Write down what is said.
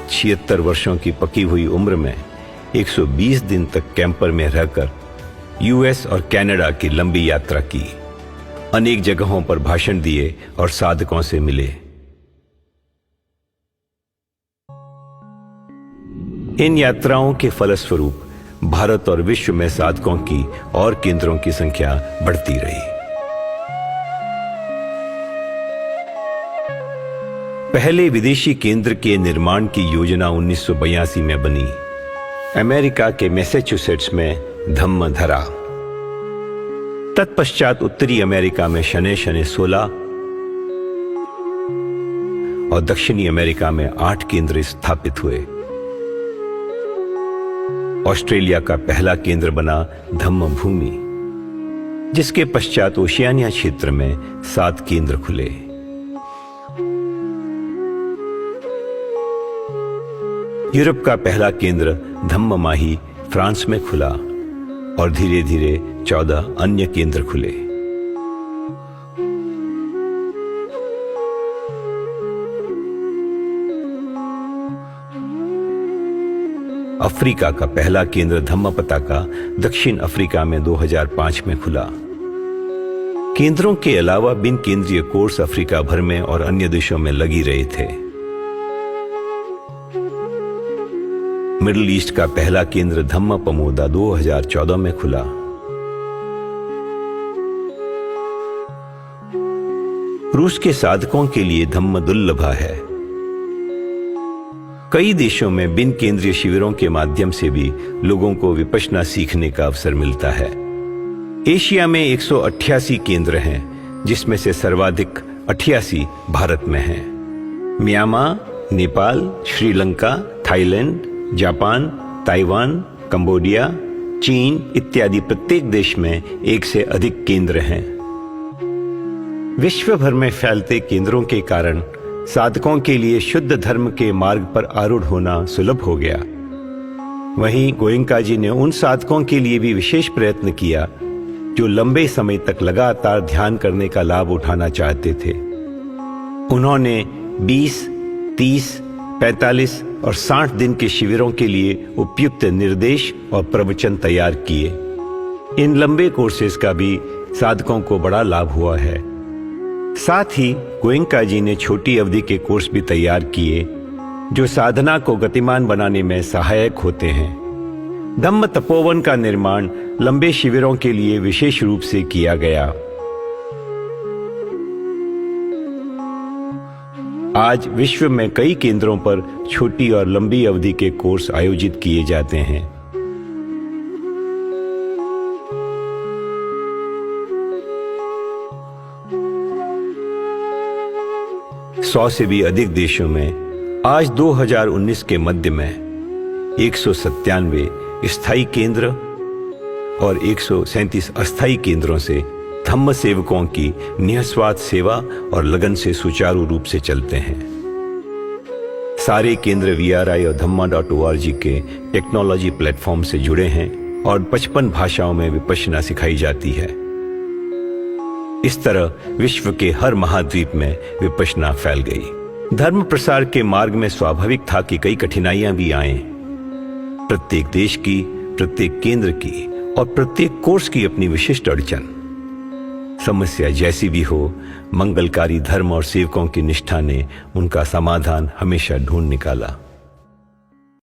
76 वर्षों की पकी हुई उम्र में 120 दिन तक कैंपर में रहकर यूएस और कनाडा की लंबी यात्रा की, अनेक जगहों पर भाषण दिए और साधकों से मिले। इन यात्राओं के फलस्वरूप भारत और विश्व में साधकों की और केंद्रों की संख्या बढ़ती रही। पहले विदेशी केंद्र के निर्माण की योजना 1982 में बनी। अमेरिका के मैसेच्यूसेट्स में धम्मधरा, तत्पश्चात उत्तरी अमेरिका में शनै शनै 16 और दक्षिणी अमेरिका में 8 केंद्र स्थापित हुए। ऑस्ट्रेलिया का पहला केंद्र बना धम्म भूमि, जिसके पश्चात ओशियानिया क्षेत्र में 7 केंद्र खुले। यूरोप का पहला केंद्र धम्ममाही फ्रांस में खुला और धीरे धीरे 14 अन्य केंद्र खुले। अफ्रीका का पहला केंद्र धम्मपताका दक्षिण अफ्रीका में 2005 में खुला। केंद्रों के अलावा बिन केंद्रीय कोर्स अफ्रीका भर में और अन्य देशों में लगी रहे थे। मिडिल ईस्ट का पहला केंद्र धम्म पमोदा 2014 में खुला। रूस के साधकों के लिए धम्म दुर्लभा है। कई देशों में बिन केंद्रीय शिविरों के माध्यम से भी लोगों को विपश्यना सीखने का अवसर मिलता है। एशिया में 188 केंद्र हैं, जिसमें से सर्वाधिक 88 भारत में हैं। Myanmar, Nepal, Sri Lanka, Thailand, Japan, Taiwan, Cambodia, चीन इत्यादि प्रत्येक देश में 1 से अधिक केंद्र हैं। विश्व भर में फैलते केंद्रों के कारण साधकों के लिए शुद्ध धर्म के मार्ग पर आरूढ़ होना सुलभ हो गया। वहीं गोयंका जी ने उन साधकों के लिए भी विशेष प्रयत्न किया जो लंबे समय तक लगातार ध्यान करने का लाभ उठाना चाहते थे। उन्होंने 20, 30, 45 और 60 दिन के शिविरों के लिए उपयुक्त निर्देश और प्रवचन तैयार किए। इन लंबे कोर्सेज का भी साधकों को बड़ा लाभ हुआ है। साथ ही गोयंका जी ने छोटी अवधि के कोर्स भी तैयार किए जो साधना को गतिमान बनाने में सहायक होते हैं। धम्म तपोवन का निर्माण लंबे शिविरों के लिए विशेष रूप से किया गया। आज विश्व में कई केंद्रों पर छोटी और लंबी अवधि के कोर्स आयोजित किए जाते हैं। सौ से भी अधिक देशों में आज 2019 के मध्य में 197 स्थायी केंद्र और 137 अस्थायी केंद्रों से धम्म सेवकों की निःस्वार्थ सेवा और लगन से सुचारू रूप से चलते हैं। सारे केंद्र VRI और dhamma.org के टेक्नोलॉजी प्लेटफॉर्म से जुड़े हैं और 55 भाषाओं में विपश्यना सिखाई जाती है। इस तरह विश्व के हर महाद्वीप में विपश्यना फैल गई। धर्म प्रसार के मार्ग में स्वाभाविक था कि कई कठिनाइयां भी आएं। प्रत्येक देश की, प्रत्येक केंद्र की और प्रत्येक कोर्स की अपनी विशिष्ट अड़चन। समस्या जैसी भी हो, मंगलकारी धर्म और सेवकों की निष्ठा ने उनका समाधान हमेशा ढूंढ निकाला।